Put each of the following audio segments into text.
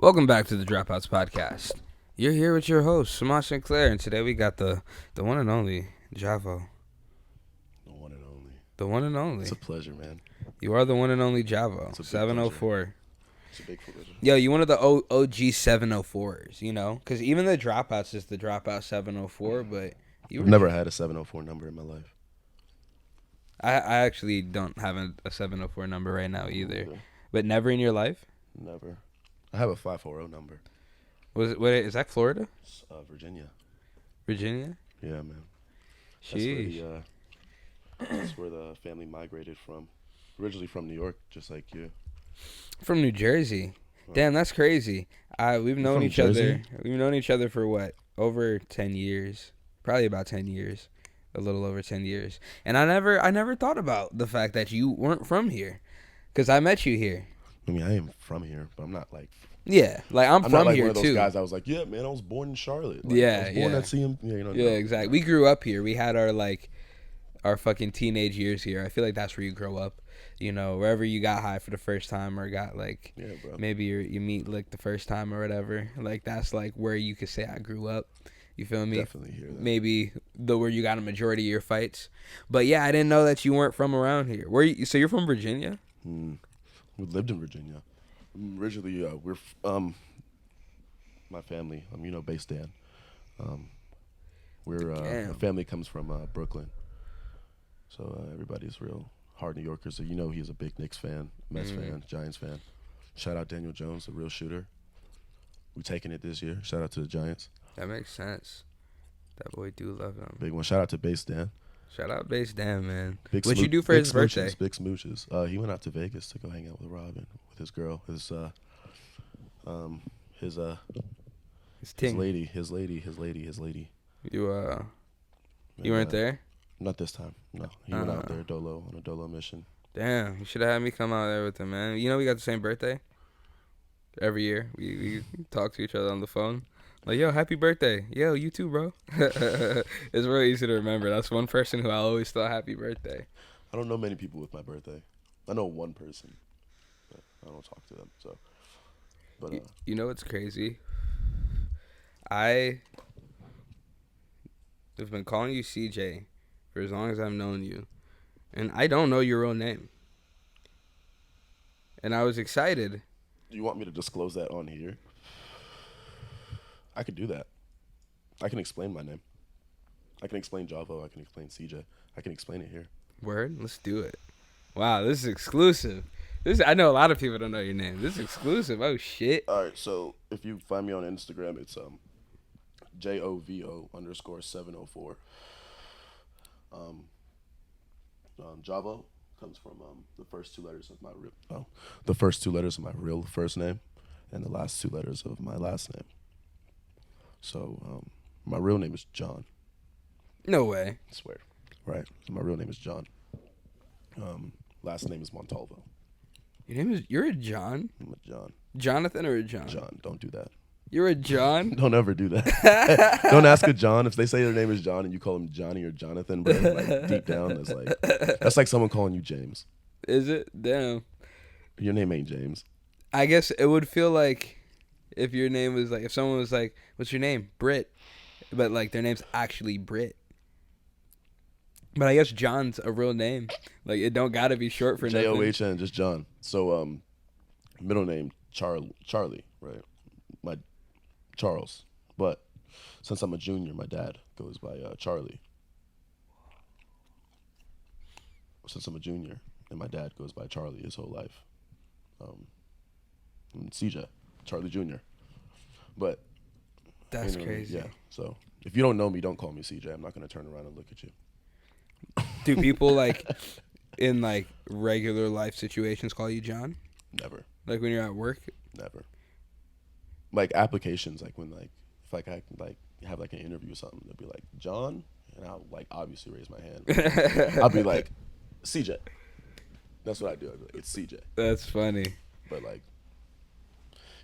Welcome back to the Dropouts Podcast. You're here with your host, Semaj and Claire, and today we got the one and only Jovo. The one and only. The one and only. It's a pleasure, man. You are the one and only Jovo. 704. It's a big pleasure. Yo, you one of the OG 704s, you know? Because even the Dropouts is the Dropout 704, but I've never had a 704 number in my life. I actually don't have a 704 number right now either. But never in your life? Never. I have a 540 number. Is that Florida? It's, Virginia. Virginia? Yeah, man. Sheesh. That's where the family migrated from. Originally from New York, just like you. From New Jersey. Damn, that's crazy. We've known each other. We've known each other for what? Over 10 years. Probably about 10 years. A little over 10 years. And I never thought about the fact that you weren't from here. Because I met you here. I mean, I am from here, but I'm not like... Yeah, like I'm from not like here one of those too. guys I was like, yeah, man, I was born in Charlotte. Like, Yeah, I was born yeah. at CM. Yeah, you know. Yeah, exactly. We grew up here. We had our fucking teenage years here. I feel like that's where you grow up. You know, wherever you got high for the first time or got like, yeah, bro. maybe you meet like the first time or whatever. Like that's like where you could say I grew up. You feel me? Definitely hear that. Maybe where you got a majority of your fights. But yeah, I didn't know that you weren't from around here. So you're from Virginia? We lived in Virginia. Originally, we're my family. Based Dan. The family comes from Brooklyn, so everybody's real hard New Yorkers. So he's a big Knicks fan, Mets fan, Giants fan. Shout out Daniel Jones, the real shooter. We taking it this year. Shout out to the Giants. That makes sense. That boy do love him. Big one. Shout out to Base Dan. Shout out Base Dan, man. Big What'd you do for his birthday? Big smooches. He went out to Vegas to go hang out with Robin, with his girl, his lady. You weren't there? Not this time. No, he went out there on a dolo mission. Damn, you should have had me come out there with him, man. You know we got the same birthday. Every year we talk to each other on the phone. Like, yo, happy birthday. Yo, you too, bro. It's really easy to remember. That's one person who I always thought happy birthday. I don't know many people with my birthday. I know one person, but I don't talk to them. So, but you know what's crazy? I have been calling you CJ for as long as I've known you, and I don't know your real name. And I was excited. Do you want me to disclose that on here? I could do that. I can explain my name. I can explain Jovo. I can explain CJ. I can explain it here. Word? Let's do it. Wow, this is exclusive. I know a lot of people don't know your name. This is exclusive. Oh, shit. All right, so if you find me on Instagram, it's Jovo704. Jovo comes from the first two letters of my real first name, and the last two letters of my last name. So my real name is John. No way. I swear. Right. So my real name is John. Last name is Montalvo. You're a John? I'm a John. Jonathan or a John? John. Don't do that. You're a John? Don't ever do that. Don't ask a John. If they say their name is John and you call him Johnny or Jonathan, bro, like deep down, that's like someone calling you James. Is it? Damn. Your name ain't James. I guess it would feel like if your name was like, if someone was like, what's your name? Britt. But like their name's actually Britt. But I guess John's a real name. Like it don't gotta be short for nothing. John, just John. So middle name Charlie, right? My Charles. But since I'm a junior, my dad goes by Charlie. Since I'm a junior, and my dad goes by Charlie his whole life. And CJ, Charlie Jr. But that's crazy. Yeah. So if you don't know me, don't call me CJ. I'm not gonna turn around and look at you. Do people like in like regular life situations call you John? Never. Like when you're at work? Never. Like applications, like when like if like I like have like an interview or something, they'll be like John, and I'll like obviously raise my hand. I'll be like CJ. That's what I do. I'll be like, it's CJ. That's funny. But like,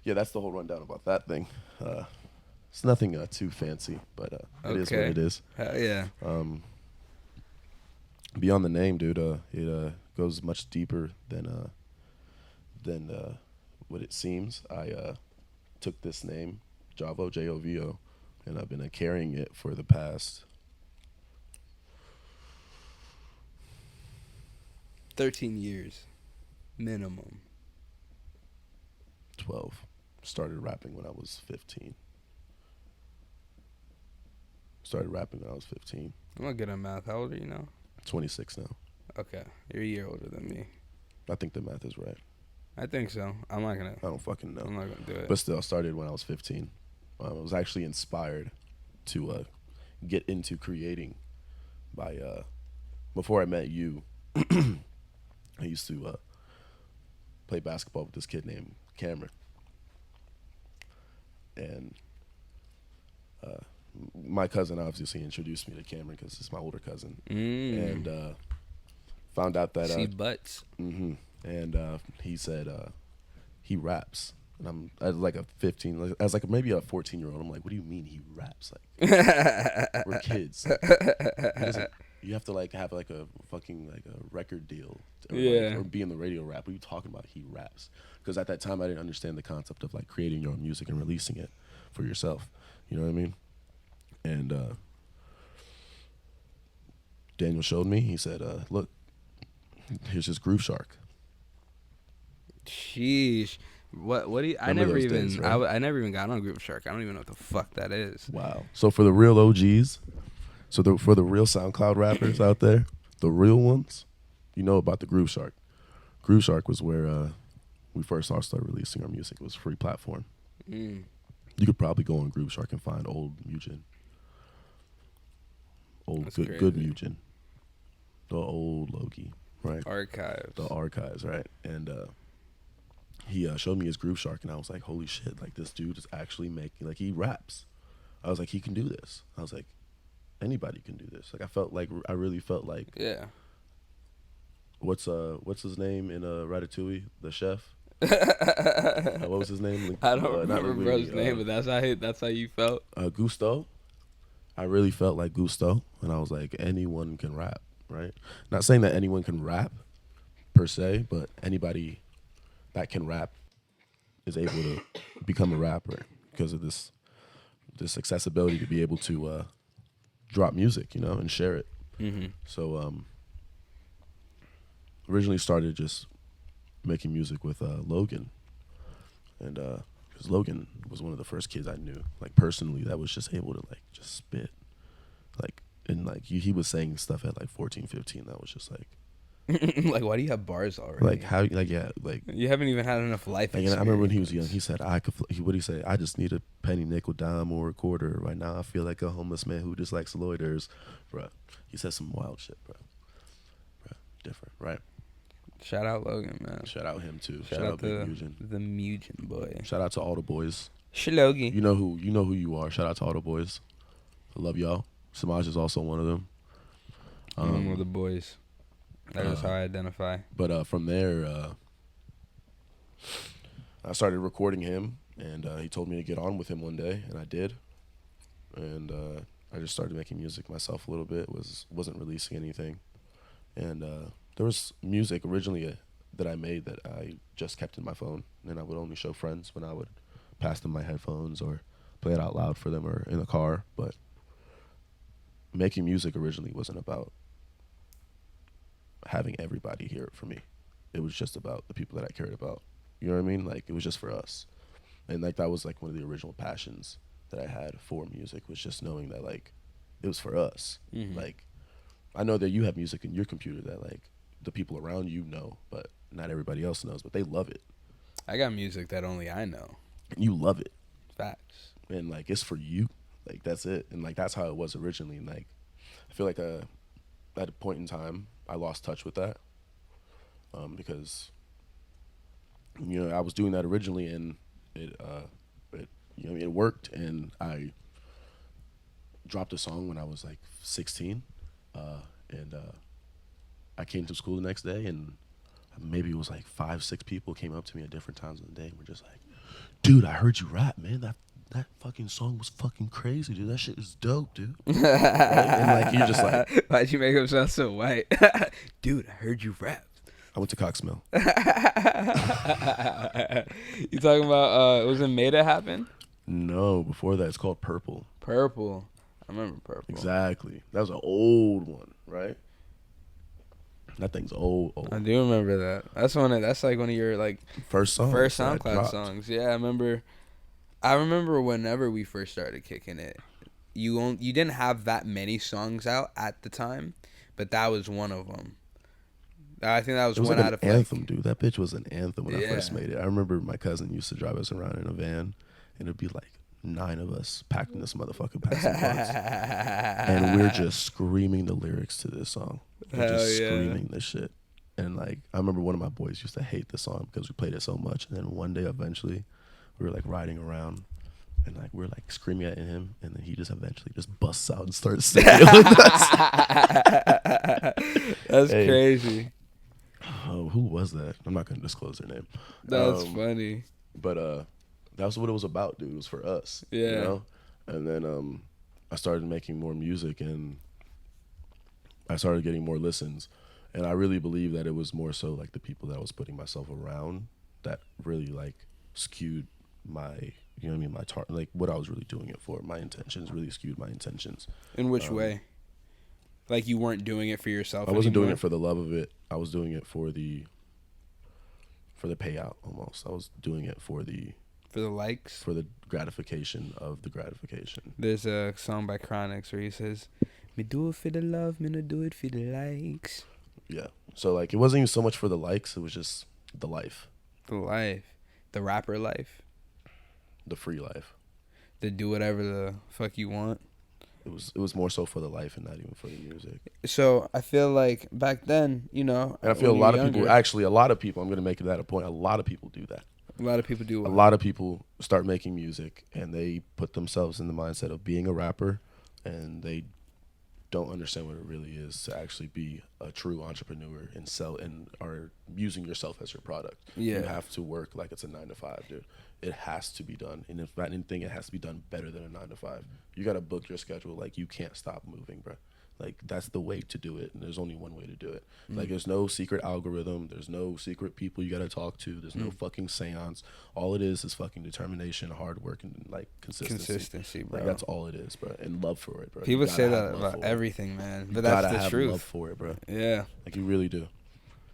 yeah, that's the whole rundown about that thing. It's nothing too fancy, but it is what it is. Hell yeah. Beyond the name, dude, it goes much deeper than what it seems. took this name, Jovo, Jovo, and I've been carrying it for the past 13 years, minimum. 12. Started rapping when I was 15. Started rapping when I was 15. I'm not good at math. How old are you now? 26 now. Okay. You're a year older than me. I think the math is right. I think so. I'm not going to. I don't fucking know. I'm not going to do it. But still, I started when I was 15. I was actually inspired to get into creating by, before I met you, I used to play basketball with this kid named Cameron. And my cousin obviously introduced me to Cameron because it's my older cousin. And found out that... See butts. Mm-hmm. And he said he raps. And I was like a 15, I was like maybe a 14-year-old. I'm like, what do you mean he raps? Like, we're kids. You have to like have like a fucking like a record deal, or be in the radio rap. What are you talking about? He raps. Because at that time I didn't understand the concept of like creating your own music and releasing it for yourself. You know what I mean? And Daniel showed me. He said, "Look, here's his Groove Shark." Sheesh. What do you? I never even days, right? I never even got on Groove Shark. I don't even know what the fuck that is. Wow. So for the real OGs, for the real SoundCloud rappers out there, the real ones, you know about the Groove Shark. Groove Shark was where we first started releasing our music. It was a free platform. You could probably go on Groove Shark and find old Mugen. Good Mugen. The old Loki, right? Archives. The archives, right? And he showed me his Groove Shark, and I was like, holy shit, like this dude is actually making, like he raps. I was like, he can do this. I was like, anybody can do this. Like I really felt like, yeah. What's his name in Ratatouille, the chef? What was his name? I don't remember bro's name, but that's how you felt. Gusto. I really felt like Gusto, and I was like, anyone can rap, right? Not saying that anyone can rap per se, but anybody that can rap is able to become a rapper because of this accessibility to be able to drop music, you know, and share it. Mm-hmm. So originally started just making music with Logan, and because Logan was one of the first kids I knew, like personally, that was just able to like just spit, like, and like he was saying stuff at like 14, 15 that was just like like, why do you have bars already? Like how, like yeah, like you haven't even had enough life experience. I remember when he was young, he said, what did he say? I just need a penny, nickel, dime, or a quarter. Right now I feel like a homeless man who just likes loiters. Bruh, he said some wild shit, bruh. Different, right? Shout out Logan, man. Shout out him too. Shout out Big Mugen. The Mugen boy. Shout out to all the boys. Shalogi. You know who you are. Shout out to all the boys. I love y'all. Semaj is also one of them. One of the boys. That is how I identify. But from there, I started recording him, and he told me to get on with him one day, and I did. And I just started making music myself a little bit. Wasn't releasing anything, and there was music originally that I made that I just kept in my phone, and I would only show friends when I would pass them my headphones or play it out loud for them or in the car. But making music originally wasn't about having everybody hear it for me. It was just about the people that I cared about. You know what I mean? Like, it was just for us. And like that was like one of the original passions that I had for music, was just knowing that like it was for us. Mm-hmm. Like, I know that you have music in your computer that like the people around you know, but not everybody else knows, but they love it. I got music that only I know. And you love it. Facts. And like it's for you. Like that's it. And like that's how it was originally. And like I feel like at a point in time I lost touch with that. Because you know, I was doing that originally, and it worked, and I dropped a song when I was like 16, and I came to school the next day, and maybe it was like 5-6 people came up to me at different times of the day and were just like, dude, I heard you rap, man. That fucking song was fucking crazy, dude. That shit is dope, dude. Right? And like you're just like, why'd you make him sound so white? Dude, I heard you rap. I went to Coxmill. You talking about? Was it Made It Happen? No, before that, it's called Purple. Purple. I remember Purple. Exactly. That was an old one, right? That thing's old. I do remember that. That's like one of your like first SoundCloud songs. Yeah, I remember. I remember whenever we first started kicking it, you didn't have that many songs out at the time, but that was one of them. I think that was one like out of an anthem, dude. That bitch was an anthem when I Yeah. first made it. I remember my cousin used to drive us around in a van, and it'd be like 9 of us packed in this motherfucker passing blunts, and we're just screaming the lyrics to this song. We're just screaming this shit. And like, I remember one of my boys used to hate the song because we played it so much. And then one day, eventually, we were like riding around, and like we're like screaming at him, and then he just eventually just busts out and starts singing with us. That's crazy. Oh, who was that? I'm not gonna disclose their name. That's funny. But that's what it was about, dude. It was for us. Yeah. You know? And then I started making more music, and I started getting more listens. And I really believe that it was more so like the people that I was putting myself around that really like skewed my, you know what I mean, like what I was really doing it for. My intentions really skewed my intentions. In which way? Like you weren't doing it for yourself. I wasn't doing it for the love of it. I was doing it for the payout almost. I was doing it for the likes, for the gratification of the gratification. There's a song by Chronix where he says, "Me do it for the love, me no do it for the likes." Yeah. So like it wasn't even so much for the likes, it was just the life. The life. The rapper life. The free life. To do whatever the fuck you want. It was more so for the life and not even for the music. So I feel like back then, you know, and I feel a lot of people, I'm gonna make that a point. A lot of people do that. A lot of people do what? A lot of people start making music and they put themselves in the mindset of being a rapper, and they don't understand what it really is to actually be a true entrepreneur and sell and are using yourself as your product. Yeah. You have to work like it's a 9 to 5, dude. It has to be done. And if not anything, it has to be done better than a 9 to 5. You got to book your schedule. Like, you can't stop moving, bro. Like, that's the way to do it. And there's only one way to do it. Like, there's no secret algorithm. There's no secret people you got to talk to. There's no fucking seance. All it is fucking determination, hard work, and, like, consistency. Bro. Like, that's all it is, bro. And love for it, bro. People say that about everything, man. But that's the truth. You gotta have love for it, bro. Yeah. Like, you really do.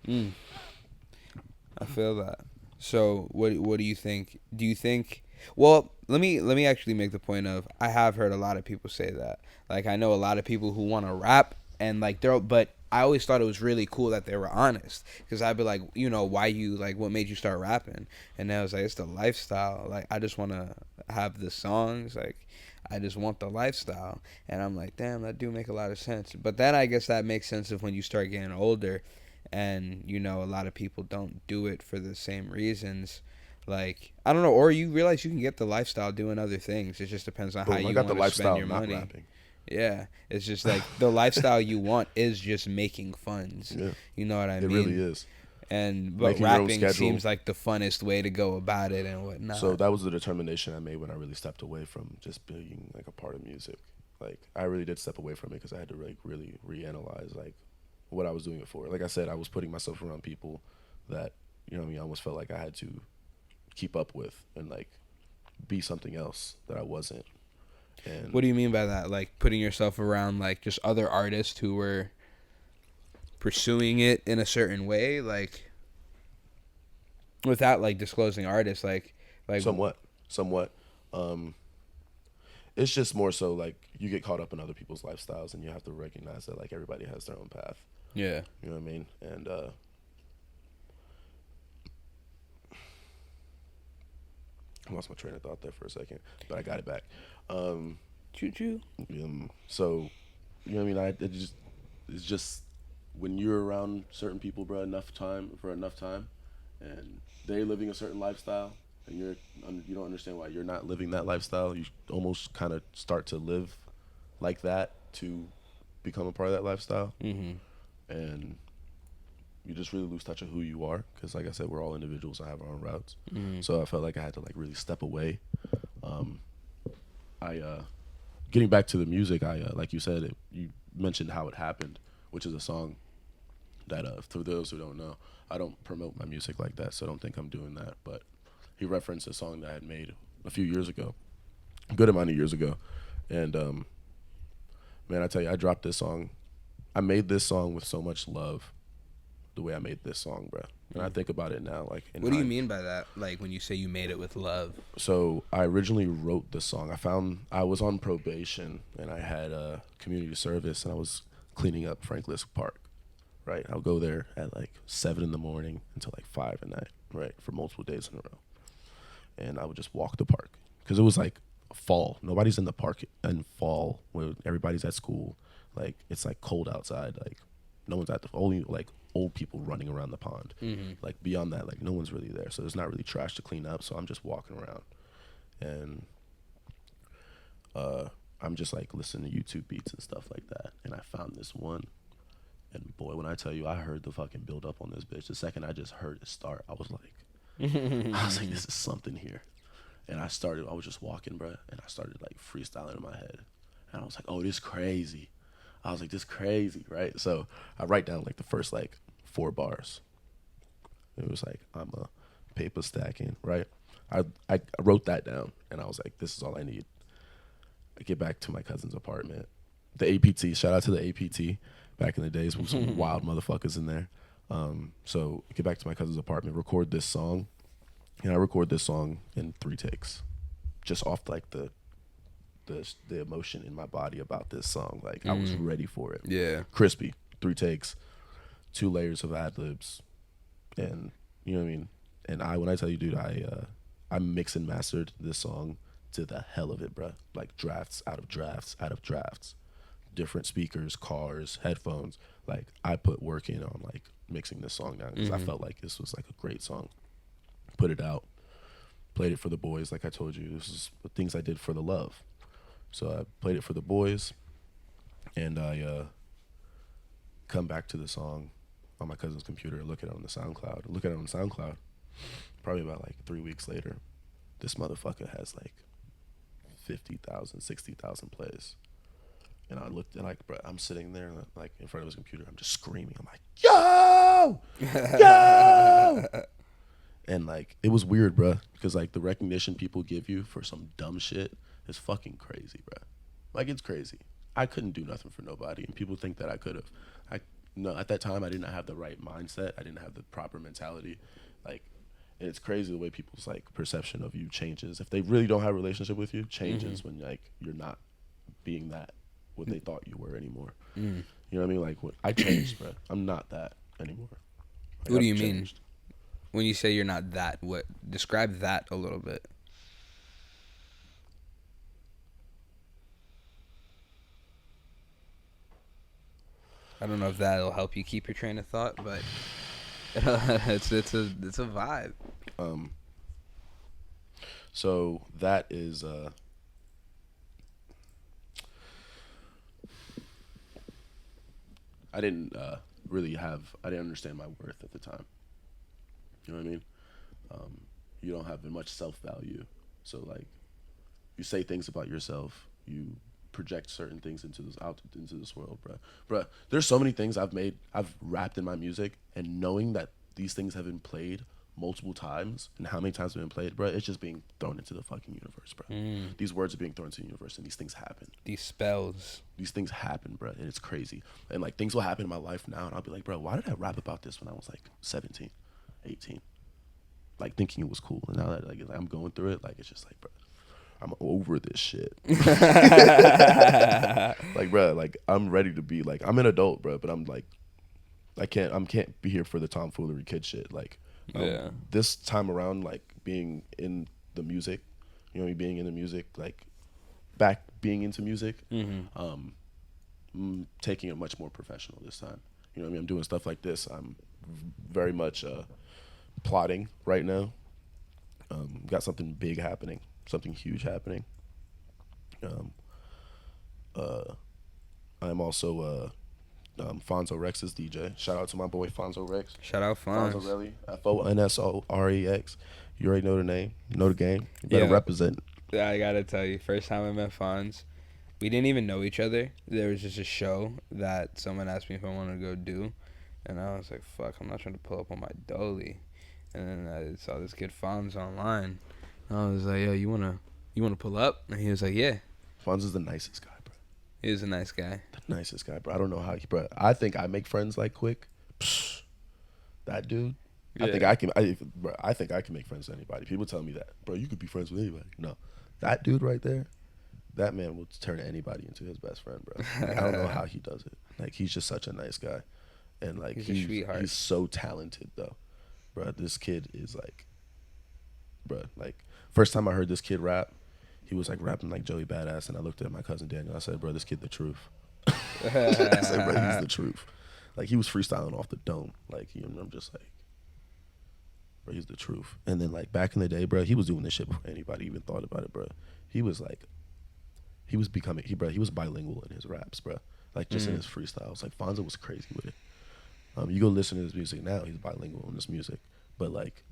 I feel that. So, what do you think? Do you think... Well, let me actually make the point of, I have heard a lot of people say that. Like, I know a lot of people who want to rap, and like but I always thought it was really cool that they were honest, because I'd be like, you know, why you, like, what made you start rapping? And I was like, it's the lifestyle. Like, I just want to have the songs. Like, I just want the lifestyle. And I'm like, damn, that do make a lot of sense. But then I guess that makes sense of when you start getting older, and you know, a lot of people don't do it for the same reasons. Like, I don't know, or you realize you can get the lifestyle doing other things. It just depends on how you want to spend your money. Yeah, it's just like the lifestyle you want is just making funds. Yeah. You know what I mean? It really is. But rapping seems like the funnest way to go about it and whatnot. So that was the determination I made when I really stepped away from just being like a part of music. Like, I really did step away from it because I had to like really reanalyze like what I was doing it for. Like I said, I was putting myself around people that, you know what I mean, I almost felt like I had to keep up with and like be something else that I wasn't. And what do you mean by that? Like putting yourself around like just other artists who were pursuing it in a certain way, like without like disclosing artists, like somewhat. It's just more so like you get caught up in other people's lifestyles, and you have to recognize that like everybody has their own path. Yeah. You know what I mean? And I lost my train of thought there for a second, but I got it back. Choo-choo. So, you know what I mean? It's just when you're around certain people, bro, enough time, and they're living a certain lifestyle, and you don't understand why you're not living that lifestyle. You almost kind of start to live like that to become a part of that lifestyle, and you just really lose touch of who you are, because like I said, we're all individuals and have our own routes. So I felt like I had to like really step away. Getting back to the music, like you said, you mentioned How It Happened, which is a song that for those who don't know, I don't promote my music like that, so don't think I'm doing that. But he referenced a song that I had made a few years ago, a good amount of years ago, and man, I tell you, I dropped this song. I made this song with so much love, the way I made this song, bro. And I think about it now, like. What do you mean by that? Like when you say you made it with love? So I originally wrote the song. I was on probation and I had a community service and I was cleaning up Frank Lisk Park. Right, I'll go there at like 7 in the morning until like 5 at night. Right, for multiple days in a row, and I would just walk the park because it was like fall. Nobody's in the park in fall when everybody's at school. Like it's like cold outside. Like no one's at the only like old people running around the pond. Mm-hmm. Like beyond that, like no one's really there. So there's not really trash to clean up. So I'm just walking around, and I'm just like listening to YouTube beats and stuff like that. And I found this one. And boy, when I tell you, I heard the fucking build up on this bitch. The second I just heard it start, I was like, this is something here. And I was just walking, bro, and I started like freestyling in my head. And I was like, oh, this crazy. I was like, this crazy, right? So I write down like the first like 4 bars. It was like, I'm a paper stacking, right? I wrote that down, and I was like, this is all I need. I get back to my cousin's apartment. The APT, shout out to the APT. Back in the days, with some wild motherfuckers in there. So I get back to my cousin's apartment, record this song, and I record this song in 3 takes, just off like the emotion in my body about this song. Like I was ready for it. Yeah, crispy. 3 takes, 2 layers of ad libs, and you know what I mean. And when I tell you, dude, I mix and mastered this song to the hell of it, bro. Like drafts out of drafts out of drafts. Different speakers, cars, headphones. Like I put work in on like mixing this song down because I felt like this was like a great song. Put it out, played it for the boys. Like I told you, this is the things I did for the love. So I played it for the boys, and I come back to the song on my cousin's computer, look at it on the SoundCloud. Probably about like 3 weeks later, this motherfucker has like 50,000, 60,000 plays. And I looked at like, bro, I'm sitting there like in front of his computer. I'm just screaming. I'm like, yo, yo. And like, it was weird, bro. Because like the recognition people give you for some dumb shit is fucking crazy, bro. Like it's crazy. I couldn't do nothing for nobody. And people think that I could have. No, at that time, I didn't have the right mindset. I didn't have the proper mentality. Like, and it's crazy the way people's like perception of you changes. If they really don't have a relationship with you, changes when like you're not being that. What they thought you were anymore. You know what I mean? Like, I changed, bro. I'm not that anymore. Like, what do you mean? When you say you're not that, what? Describe that a little bit. I don't know if that'll help you keep your train of thought, but it's a vibe. So that is I didn't understand my worth at the time. You know what I mean? You don't have much self-value. So like, you say things about yourself, you project certain things into this world, bro. Bro, there's so many things I've rapped in my music, and knowing that these things have been played multiple times, and how many times have been played, bro, it's just being thrown into the fucking universe, bro. These words are being thrown into the universe, and these things happen. These things happen, bro, and it's crazy. And like, things will happen in my life now, and I'll be like, bro, why did I rap about this when I was like 17, 18? Like, thinking it was cool, and now that like I'm going through it, like, it's just like, bro, I'm over this shit. Like, bro, like, I'm ready to be like, I'm an adult, bro, but I'm like, I can't be here for the tomfoolery kid shit. Like, this time around, like, being in the music, you know, being in the music, like, back being into music, I'm taking it much more professional this time. You know what I mean? I'm doing stuff like this. I'm very much plotting right now. Got something big happening, something huge happening. I'm also Fonzo Rex's DJ. Shout out to my boy Fonzo Rex. Shout out Fonz. Fonzo Relly. FONSOREX. You already know the name. You know the game. You better represent. Yeah, I gotta tell you, first time I met Fonz, we didn't even know each other. There was just a show that someone asked me if I wanted to go do. And I was like, fuck, I'm not trying to pull up on my dolly. And then I saw this kid Fonz online. And I was like, yo, you wanna pull up? And he was like, yeah. Fonz is the nicest guy, bro. He was a nice guy. The nicest guy, bro. I don't know how he, bro. I think I make friends like quick. Psh, that dude. Yeah. I think I can make friends with anybody. People tell me that, bro, you could be friends with anybody. No, that dude right there, that man will turn anybody into his best friend, bro. Like, I don't know how he does it. Like, he's just such a nice guy, and like he's a sweetheart. He's so talented though, bro. This kid is like, bro. Like, first time I heard this kid rap, he was like rapping like Joey Badass, and I looked at my cousin Daniel. I said, bro, this kid the truth. I said, bro, he's the truth. Like, he was freestyling off the dome. Like, I'm just like, bro, he's the truth. And then, like, back in the day, bro, he was doing this shit before anybody even thought about it, bro. He was like, he was bilingual in his raps, bro. Like, just in his freestyles. Like, Fonzo was crazy with it. You go listen to his music now, he's bilingual in his music. But, like,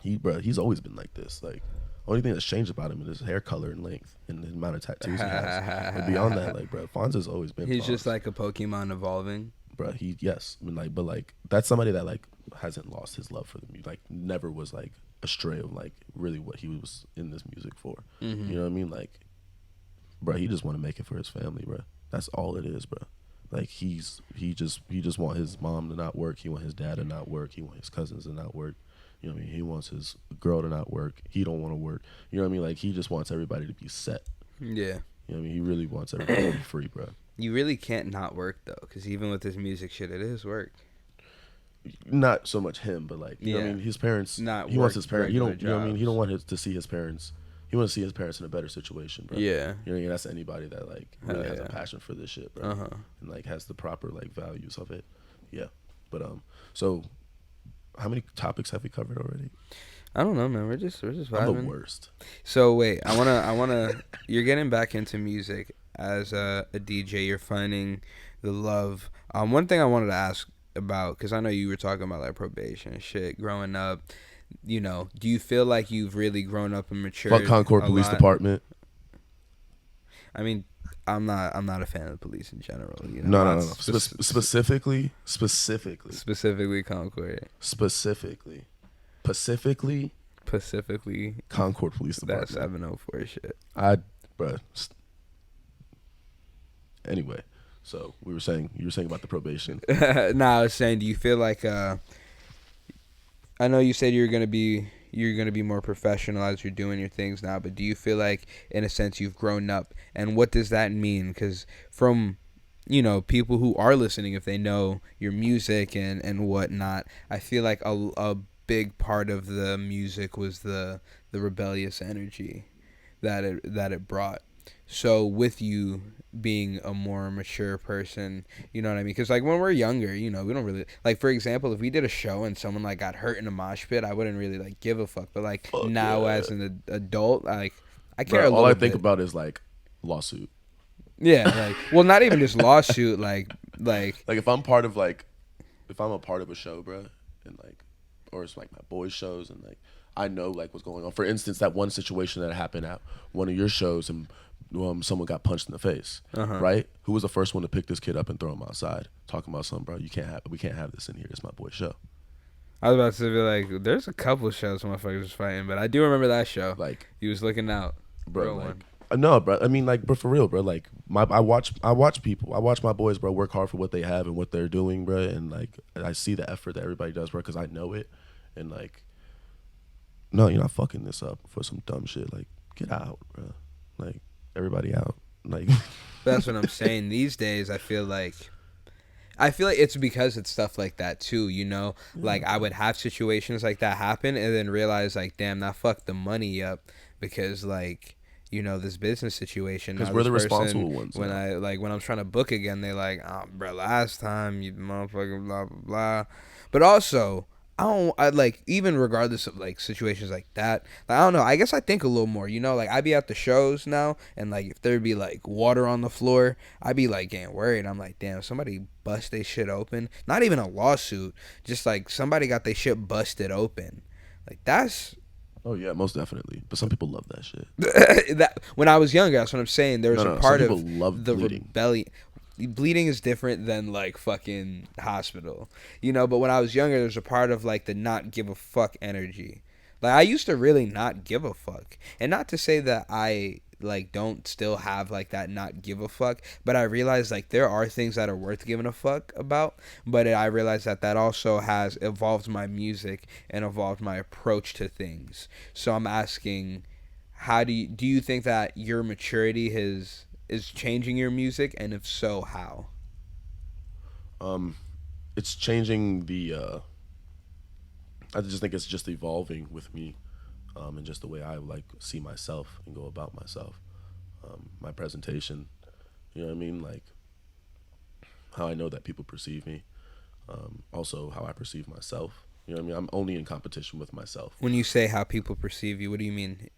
he's always been like this. Like, only thing that's changed about him is his hair color and length and the amount of tattoos he has. But beyond that, like, bro, Fonzo's always been He's just like a Pokemon evolving. Bro, yes. I mean, but that's somebody that, like, hasn't lost his love for the music. Like, never was, like, astray of, like, really what he was in this music for. Mm-hmm. You know what I mean? Like, bro, he just want to make it for his family, bro. That's all it is, bro. Like, he just want his mom to not work. He want his dad to not work. He want his cousins to not work. You know what I mean? He wants his girl to not work. He don't want to work. You know what I mean? Like, he just wants everybody to be set. Yeah. You know what I mean? He really wants everybody to be free, bro. You really can't not work, though, because even with his music shit, it is work. Not so much him, but, like, you know what I mean? His parents, he wants his parents, you know what I mean? He don't want to see his parents. He wants to see his parents in a better situation, bro. Yeah. You know what I mean? That's anybody that, like, really has a passion for this shit, bro. And, like, has the proper, like, values of it. Yeah. But, so, how many topics have we covered already? I don't know, man. We're just vibing. I'm the worst. So, wait. I wanna. You're getting back into music as a DJ. You're finding the love. One thing I wanted to ask about, because I know you were talking about, like, probation and shit growing up. You know, do you feel like you've really grown up and matured? Fuck Concord Police Department. I mean, I'm not a fan of the police in general. You know? No. Specifically Concord. Specifically Concord Police Department. That 704 shit. Bruh. Anyway, so you were saying about the probation. I was saying, do you feel like I know you said you're gonna be more professional as you're doing your things now, but do you feel like, in a sense, you've grown up? And what does that mean? Because from, you know, people who are listening, if they know your music and whatnot, I feel like a big part of the music was the rebellious energy that it brought. So with you being a more mature person, you know what I mean? Because, like, when we're younger, you know, we don't really, like, for example, if we did a show and someone, like, got hurt in a mosh pit, I wouldn't really, like, give a fuck. But, like, now as an adult, like, I care a little bit. All I think about is, like, lawsuit. Yeah, like, well, not even just lawsuit, like if I'm part of, like, if I'm a part of a show, bro, and, like, or it's like my boys' shows, and, like, I know, like, what's going on. For instance, that one situation that happened at one of your shows, and someone got punched in the face, right? Who was the first one to pick this kid up and throw him outside? Talking about something, bro. We can't have this in here. It's my boy's show. I was about to be like, there's a couple shows motherfuckers was fighting, but I do remember that show. Like, he was looking out, bro. Like, no, bro. I mean, like, but for real, bro. Like, I watch people. I watch my boys, bro, work hard for what they have and what they're doing, bro. And, like, I see the effort that everybody does, bro, because I know it. And, like, no, you're not fucking this up for some dumb shit. Like, get out, bro. Like, everybody out. Like, that's what I'm saying. These days, I feel like it's because it's stuff like that too, you know? Like, I would have situations like that happen and then realize, like, damn, that fucked the money up because, like, you know, this business situation. Because we're the responsible ones. When I'm trying to book again, they're like, oh, bro, last time you motherfucking blah, blah, blah. But also, I like, even regardless of, like, situations like that, like, I don't know, I guess I think a little more, you know, like, I be at the shows now, and, like, if there be, like, water on the floor, I be, like, getting worried. I'm like, damn, somebody bust they shit open. Not even a lawsuit, just, like, somebody got their shit busted open. Like, that's... Oh, yeah, most definitely. But some people love that shit. That when I was younger, that's what I'm saying. There was a part of love the bleeding. rebellion. bleeding is different than like fucking hospital, you know. But when I was younger, there's a part of like the not give a fuck energy. Like I used to really not give a fuck, and not to say that I like don't still have like that not give a fuck, but I realized like there are things that are worth giving a fuck about. But I realized that that also has evolved my music and evolved my approach to things. So I'm asking, how do you think that your maturity is changing your music, and if so, how? It's changing the. I just think it's just evolving with me, and just the way I like see myself and go about myself, my presentation. You know what I mean? Like how I know that people perceive me, also how I perceive myself. You know what I mean? I'm only in competition with myself. When you say how people perceive you, what do you mean?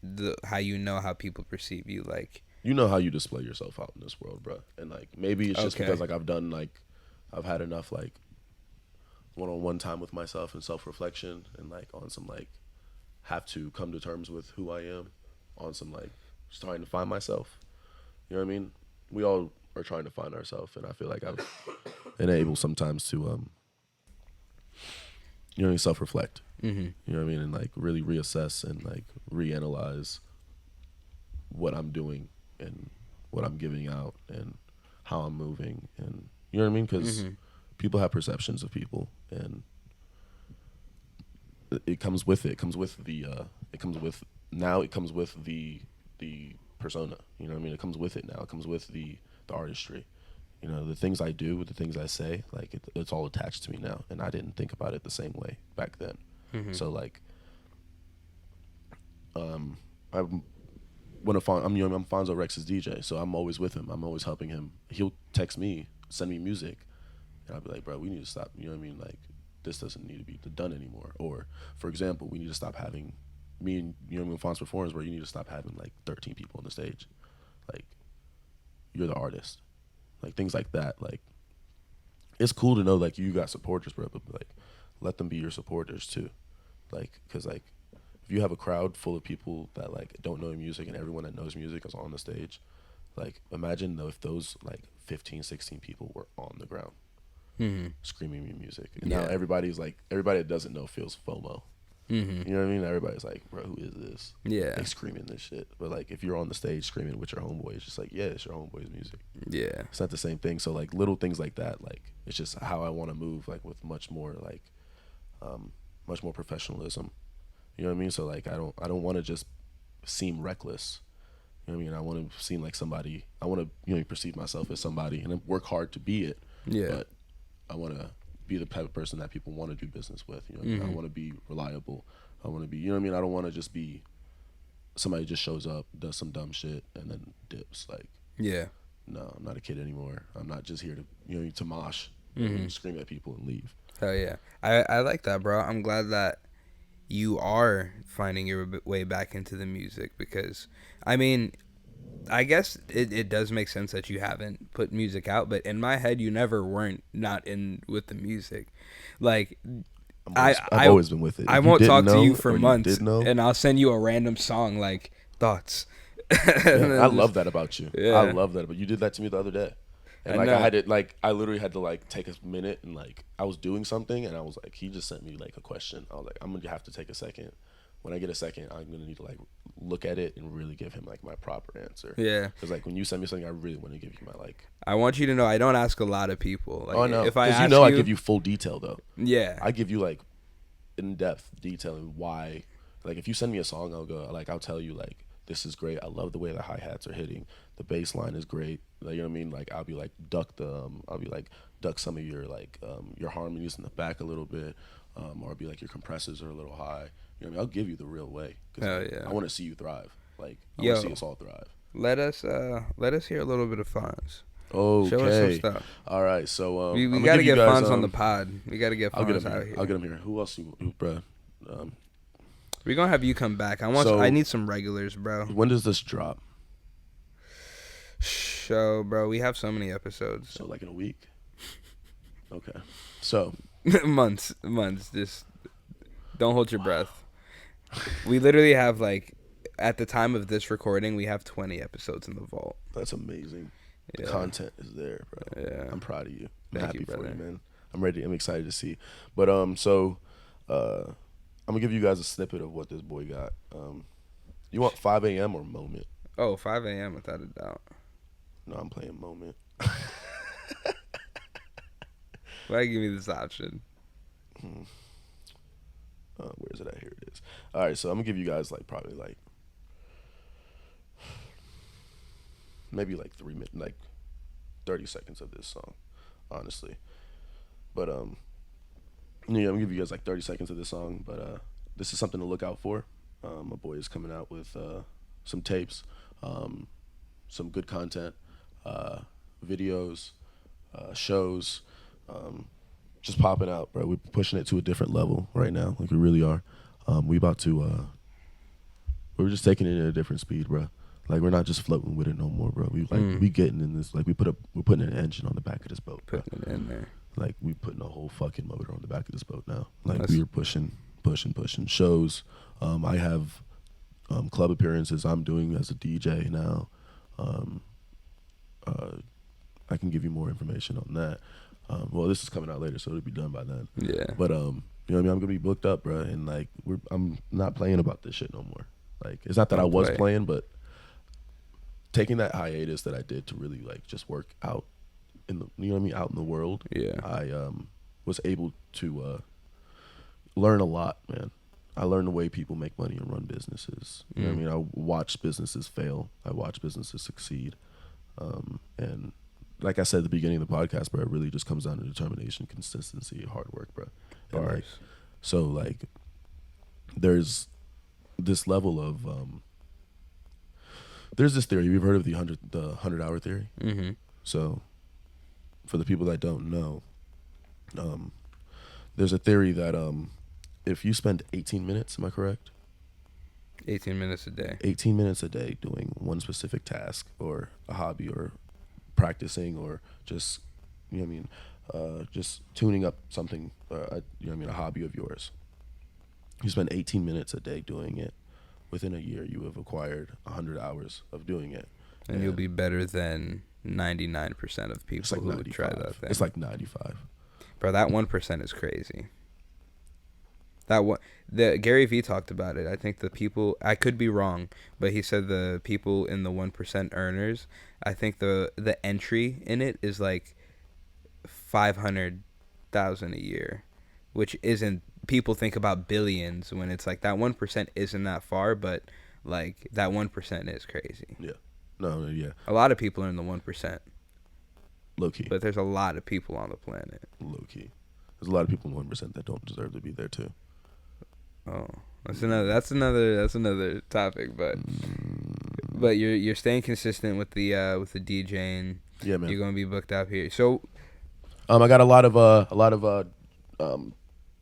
How you know how people perceive you? Like, You know how you display yourself out in this world, bro. And like maybe it's just okay, because like I've had enough like one-on-one time with myself and self-reflection and like on some like have to come to terms with who I am, on some like just trying to find myself. You know what I mean? We all are trying to find ourselves, and I feel like I've been able sometimes to self-reflect. mm-hmm. You know what I mean? And like really reassess and like reanalyze what I'm doing and what I'm giving out and how I'm moving, and you know what I mean? Because people have perceptions of people, and it comes with it. It comes with the. It comes with now. It comes with the persona. You know what I mean? It comes with it now. It comes with the artistry. You know, the things I do, the things I say, like it's all attached to me now, and I didn't think about it the same way back then. So like, I'm I'm Fonzo Rex's DJ, so I'm always with him. I'm always helping him. He'll text me, send me music, and I'll be like, bro, we need to stop. You know what I mean? Like, this doesn't need to be done anymore. Or, for example, we need to stop having me and Fonz performance where you need to stop having like 13 people on the stage. Like, you're the artist. Like things like that. Like, it's cool to know like you got supporters, bro, but like let them be your supporters too. Like, cause like if you have a crowd full of people that like don't know music and everyone that knows music is on the stage, like imagine though if those like 15, 16 people were on the ground screaming your music. And now everybody that doesn't know feels FOMO. You know what I mean? Everybody's like, bro, who is this? Yeah. They screaming this shit. But like if you're on the stage screaming with your homeboy, it's just like, yeah, it's your homeboy's music. Yeah. It's not the same thing. So like little things like that, like it's just how I want to move, like with much more professionalism. You know what I mean? So like I don't want to just seem reckless. You know what I mean? I want to seem like somebody. I want to perceive myself as somebody and work hard to be it. Yeah. But I want to be the type of person that people want to do business with. You know what I mean? I want to be reliable. I want to be, you know what I mean? I don't want to just be somebody who just shows up, does some dumb shit, and then dips. Like, yeah. No, I'm not a kid anymore. I'm not just here to, to mosh, scream at people and leave. Hell yeah. I like that, bro. I'm glad that you are finding your way back into the music because, I mean, I guess it does make sense that you haven't put music out, but in my head, you never weren't not in with the music. Like, I've always been with it. I won't talk to you for months, and I'll send you a random song like thoughts. I love that about you. Yeah. I love that about you. Did that to me the other day. And like I literally had to like take a minute and like I was doing something and I was like, he just sent me like a question. I was like, I'm gonna have to take a second. When I get a second, I'm gonna need to like look at it and really give him like my proper answer. Yeah. Because like when you send me something, I really want to give you my like. I want you to know I don't ask a lot of people. Like, oh no, because I give you full detail though. Yeah. I give you like in depth detail and why. Like if you send me a song, I'll tell you like this is great. I love the way the hi-hats are hitting. The bass line is great. Like, you know what I mean? Like I'll be like duck some of your like your harmonies in the back a little bit, or I'll be like your compressors are a little high. You know what I mean? I'll give you the real way. Hell yeah. I want to see you thrive. Like I want to see us all thrive. Let us hear a little bit of Fonz. Okay. Show us some stuff. All right. So we got to get Fonz on the pod. We got to get Fonz out here. I'll get him here. Who else bro? We're gonna have you come back. I need some regulars, bro. When does this drop? So, bro, we have so many episodes. So, like in a week? Okay. So. months. Just don't hold your breath. We literally have, like, at the time of this recording, we have 20 episodes in the vault. That's amazing. The content is there, bro. Yeah. I'm proud of you. I'm Thank happy you, for brother. you, man. I'm ready. I'm excited to see. But I'm gonna give you guys a snippet of what this boy got. You want 5 a.m. or Moment? Oh, 5 a.m. without a doubt. No, I'm playing Moment. Why give me this option? Where is it at? Here it is. All right, so I'm gonna give you guys like probably like maybe like 3 minutes, like 30 seconds of this song, honestly. But yeah, I'm gonna give you guys like 30 seconds of this song. But this is something to look out for. My boy is coming out with some tapes, some good content, videos, shows, just popping out, bro. We're pushing it to a different level right now, like we really are. We're just taking it at a different speed, bro. Like we're not just floating with it no more, bro. We getting in this, like we're putting an engine on the back of this boat, bro. Putting it in there. Like we putting a whole fucking motor on the back of this boat now. Like we are pushing shows. I have club appearances I'm doing as a DJ now. I can give you more information on that. Well, this is coming out later, so it'll be done by then. Yeah. But you know what I mean? I'm gonna be booked up, bro, and like I'm not playing about this shit no more. Like it's not that I was playing, but taking that hiatus that I did to really like just work out in the, you know what I mean, out in the world. Yeah. I was able to learn a lot, man. I learned the way people make money and run businesses. You know what I mean? I watched businesses fail. I watched businesses succeed. And like I said at the beginning of the podcast, bro, it really just comes down to determination, consistency, hard work, bro. And like, so like, there's this level of there's this theory. You've heard of the 100-hour theory? Mm-hmm. So, for the people that don't know, there's a theory that if you spend 18 minutes, am I correct? 18 minutes a day. 18 minutes a day doing one specific task or a hobby or practicing or just, you know what I mean, just tuning up something, you know what I mean, a hobby of yours. You spend 18 minutes a day doing it. Within a year, you have acquired 100 hours of doing it. And you'll be better than 99% of people who would try that thing. It's like 95. Bro, that 1% is crazy. The Gary Vee talked about it. I think the people, I could be wrong, but he said the people in the 1% earners, I think the entry in it is like 500,000 a year, which isn't, people think about billions when it's like that 1% isn't that far, but like that 1% is crazy. Yeah. No, yeah. A lot of people are in the 1%. Low key. But there's a lot of people on the planet. Low key. There's a lot of people in 1% that don't deserve to be there too. Oh, that's another topic, but you're staying consistent with the DJing. Yeah, man. You're gonna be booked out here. So, I got a lot of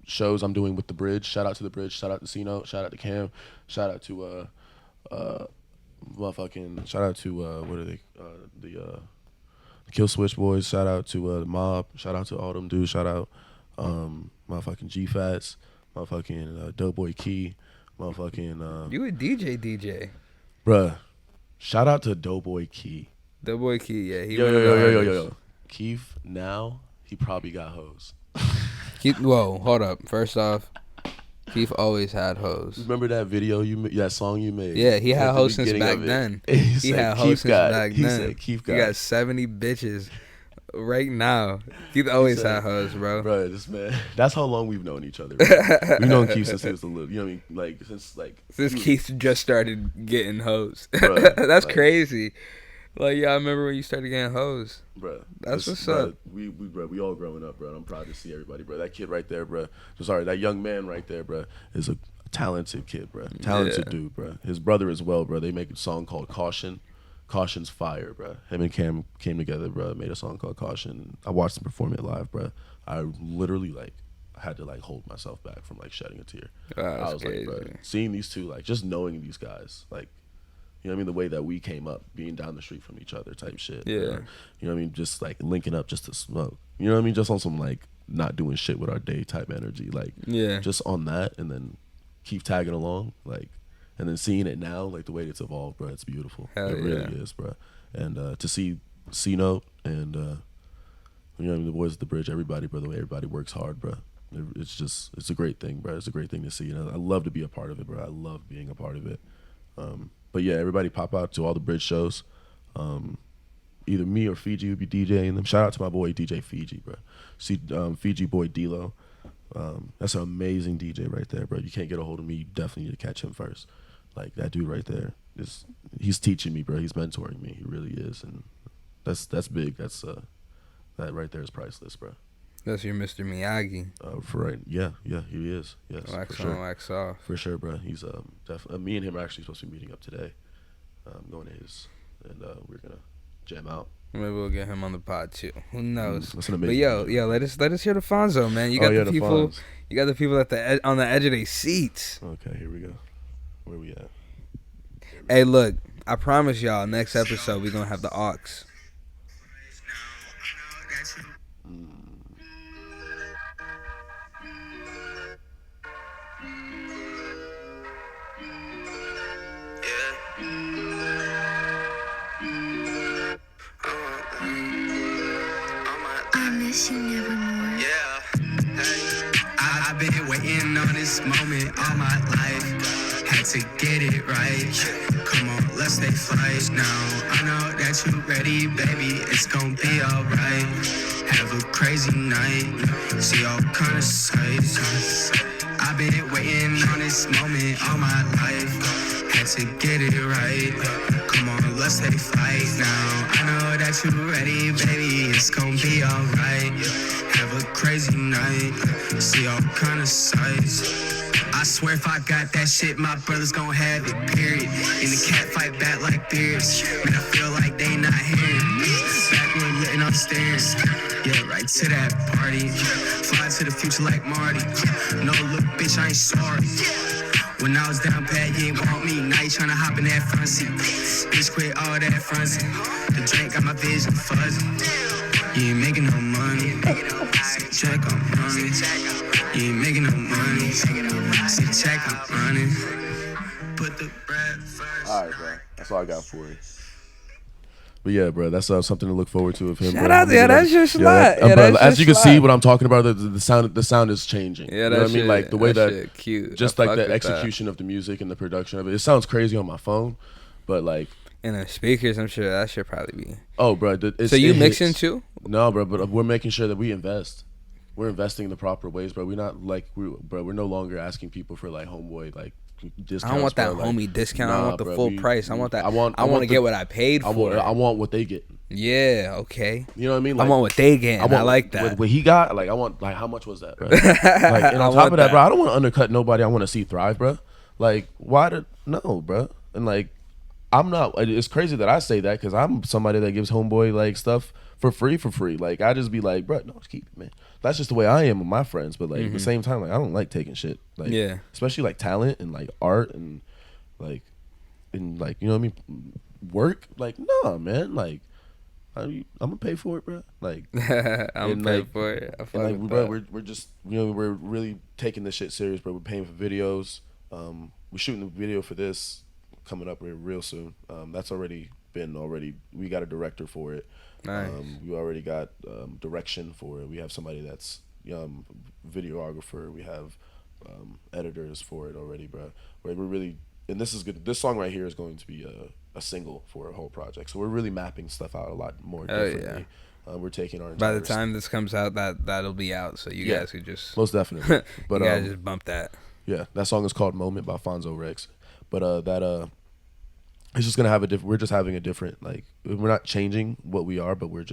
shows I'm doing with the Bridge. Shout out to the Bridge. Shout out to Cino. Shout out to Cam. Shout out to Shout out to what are they? The Kill Switch Boys. Shout out to the Mob. Shout out to all them dudes. Shout out motherfucking G Fats. Motherfucking Doughboy Key. Motherfucking you a DJ, bruh. Shout out to Doughboy Key. Doughboy Key, yeah. Yo. Keith, now he probably got hoes. Whoa, hold up. First off, Keith always had hoes. Remember that video that song you made? Yeah, he had hoes since back then. He had hoes since back then. He said Keith got 70 bitches right now. Keith always had hoes, bro. Bro, this man, that's how long we've known each other. We've known Keith since he was a little, you know what I mean? Since Keith just started getting hoes. Bruh, that's crazy. Like, yeah, I remember when you started getting hoes. Bro, that's what's up. We all growing up, bro. I'm proud to see everybody, bro. That kid right there, bro. That young man right there, bro, is a talented kid, bro. Talented dude, bro. His brother as well, bro. They make a song called Caution. Caution's fire, bro. Him and Cam came together, bro. Made a song called Caution. I watched them perform it live, bro. I literally had to hold myself back from shedding a tear. I was crazy. bro, seeing these two, just knowing these guys, you know what I mean? The way that we came up, being down the street from each other type shit. Yeah. You know what I mean? Just linking up just to smoke. You know what I mean? Just on some not doing shit with our day type energy. Yeah. Just on that, and then keep tagging along. And then seeing it now, the way it's evolved, bro, it's beautiful. Hell it really is, bro. And to see C-Note, and you know what I mean, the boys at the bridge, everybody, bro. The way everybody works hard, bro. It's a great thing, bro. It's a great thing to see. I love to be a part of it, bro. I love being a part of it. But yeah, everybody pop out to all the bridge shows. Either me or Fiji would be DJing them. Shout out to my boy DJ Fiji, bro. See, Fiji boy D-Lo. That's an amazing DJ right there, bro. You can't get a hold of me. You definitely need to catch him first. Like that dude right there. He's teaching me, bro. He's mentoring me. He really is, and that's big. That right there is priceless, bro. That's your Mr. Miyagi. For right, yeah, he is. Yes, wax for sure. on, wax off. For sure, bro. He's definitely. Me and him are actually supposed to be meeting up today. Going to his, and we're gonna jam out. Maybe we'll get him on the pod too. Who knows? That's an amazing. But yo, let us hear the Fonzo, man. You got the people. You got the people at on the edge of their seats. Okay, here we go. Where we at? Hey, look. I promise y'all, next episode we gonna have the aux. I miss you nevermore. Yeah. Hey. I've been waiting on this moment all my life. Had to get it right. Come on, let's take flight now. I know that you ready, baby. It's gonna be alright. Have a crazy night. See all kind of sights. I've been waiting on this moment all my life. Had to get it right. Come on, let's take flight now. I know that you ready, baby. It's gonna be alright. Have a crazy night. See all kind of sights. I swear if I got that shit, my brother's gon' have it, period. And the cat fight back like beers. Man, I feel like they not hearing. Back when letting off stairs. Yeah, right to that party. Fly to the future like Marty. No, look, bitch, I ain't sorry. When I was down bad, you ain't want me. Now you tryna hop in that front seat. Bitch, quit all that front seat. The drink got my vision fuzzy. You ain't making no money. Check, I'm running. You ain't making no money. See, check, I'm running. Put the bread first. All right, bro. That's all I got for you. But yeah, bro, that's something to look forward to of him. Shout out, yeah, that's your slot. Yeah, bro, as you can see, what I'm talking about, the sound is changing. Yeah, you know what I mean? Like the way that cute. Just like the execution of the music and the production of it. It sounds crazy on my phone, but like. And the speakers, I'm sure that should probably be. Oh, bro. So you mixing too? No, bro, but we're making sure that we invest. We're investing in the proper ways, bro. We're not like we're no longer asking people for like homeboy like discounts. I don't want that homie discount. I want the full price. I want that. I want to get what I paid for. I want what they get. Yeah. Okay. You know what I mean? Like, I want what they get. I like that. What he got, like I want, like how much was that, bro? Like, and on top of that, bro, I don't want to undercut nobody. I want to see thrive, bro. Like no, bro? And like I'm not. It's crazy that I say that because I'm somebody that gives homeboy like stuff for free. Like I just be like, bro, no, just keep it, man. That's just the way I am with my friends. But like at the same time, like I don't like taking shit. Like especially like talent and like art and like you know what I mean, work. Like nah, man. Like I'm gonna pay for it, bro. Like I'm gonna pay for it. And like, bro, we're just we're really taking this shit serious, bro. We're paying for videos. We're shooting the video for this coming up real soon. That's already we got a director for it. Nice. We already got direction for it. We have somebody that's videographer. We have editors for it already, bro. We're really, and this is good. This song right here is going to be a single for a whole project. So we're really mapping stuff out a lot more differently. Yeah. We're taking our by the time this comes out, that'll be out. So you guys could just most definitely. But you guys just bump that. Yeah, that song is called "Moment" by Fonzo Rex. But it's just gonna have we're just having a different, like, we're not changing what we are, but we're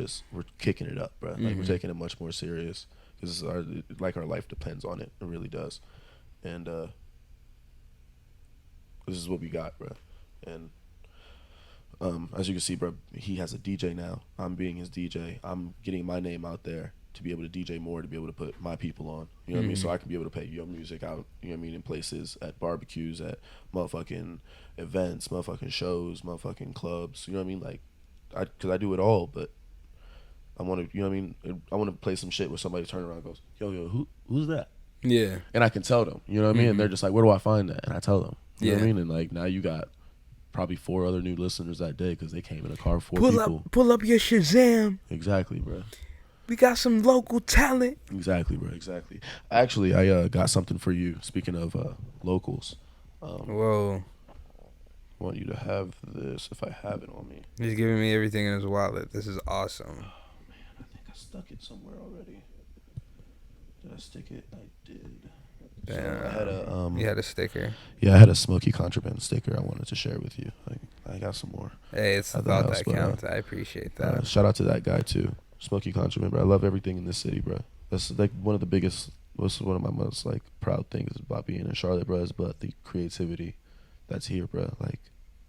kicking it up, bro. Like we're taking it much more serious because our life depends on it. It really does. And this is what we got, bro. And as you can see, bro, he has a DJ now. I'm being his DJ. I'm getting my name out there to be able to DJ more, to be able to put my people on. You know what I mean? So I can be able to pay your music out, you know what I mean, in places, at barbecues, at motherfucking events, motherfucking shows, motherfucking clubs. You know what I mean? Like, because I do it all, but I want to, you know what I mean? I want to play some shit where somebody turns around and goes, yo, who's that? Yeah. And I can tell them, you know what I mean? And they're just like, where do I find that? And I tell them, you know what I mean? And like, now you got probably 4 other new listeners that day because they came in a car. 4 pull people. Pull up your Shazam. Exactly, bro. We got some local talent. Exactly, bro. Exactly. Actually, I got something for you. Speaking of locals. Whoa. I want you to have this if I have it on me. He's giving me everything in his wallet. This is awesome. Oh, man. I think I stuck it somewhere already. Did I stick it? I did. Damn. So I had a you had a sticker. Yeah, I had a Smoky Contraband sticker I wanted to share with you. I got some more. Hey, it's the thought that counts. I appreciate that. Shout out to that guy too, Smoky Contraband, bro. I love everything in this city, bro. That's like one of the biggest. What's one of my most like proud things about being in Charlotte, bro, is but the creativity that's here, bro. Like,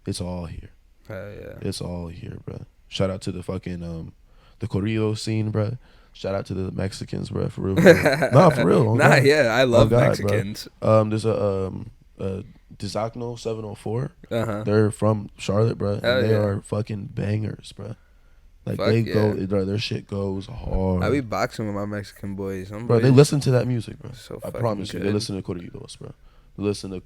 it's all here. Hell yeah. It's all here, bro. Shout out to the fucking the corrido scene, bro. Shout out to the Mexicans, bro. For real. Nah, for real. Oh, nah, God. yeah, I love God, Mexicans. Bro. There's a Jovo704. They're from Charlotte, bro. And they are fucking bangers, bro. Like, they go, bro, their shit goes hard. I be boxing with my Mexican boys. Bro, they listen to that music, bro. So I promise you, they listen to corridos, bro. They listen to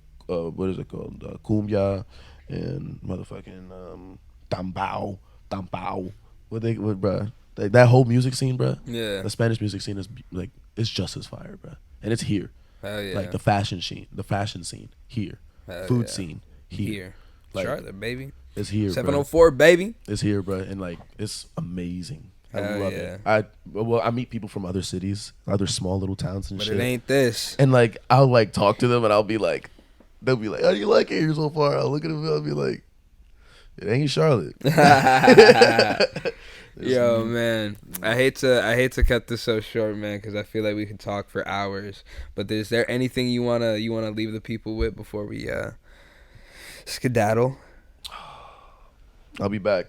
what is it called, cumbia, and motherfucking tambao. Bro? Like, that whole music scene, bro. Yeah. The Spanish music scene is like, it's just as fire, bro. And it's here. Hell yeah. Like the fashion scene here. Hell Food yeah. scene here. Like, Charlotte, baby. It's here, 704, baby. It's here, bro. And like, it's amazing. I love it. I meet people from other cities, other small little towns and shit. But it ain't this. And like, I'll like talk to them and I'll be like, they'll be like, how do you like it here so far? I'll look at them and I'll be like, it ain't Charlotte. Yo, man, I hate to cut this so short, man, because I feel like we could talk for hours. But is there anything you wanna leave the people with before we skedaddle? I'll be back.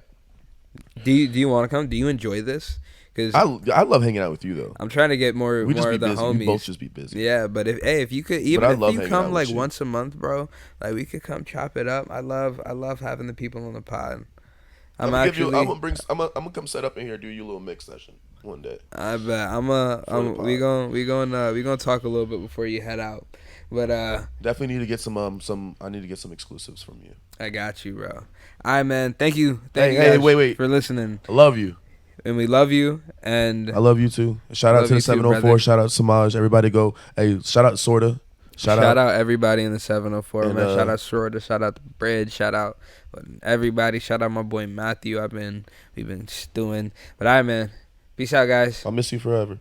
Do you want to come? Do you enjoy this? Because I love hanging out with you though. I'm trying to get more of the homies. We both just be busy. Yeah, but if you could, even if you come like once a month, bro, like we could come chop it up. I love having the people on the pod. I'm gonna come set up in here, do you a little mix session one day. I bet we gonna talk a little bit before you head out. But definitely need to get some I need to get some exclusives from you. I got you, bro. All right, man. Thank you. Hey, wait for listening. I love you. And we love you, and I love you too. Shout out to the 704. Shout out Semaj. Everybody go. Hey, shout out Sorta. Shout out everybody in the 704, and, man. Shout out Sorta. Shout out the Bridge. Shout out everybody. Shout out my boy Matthew. We've been stewing. But all right, man. Peace out, guys. I'll miss you forever.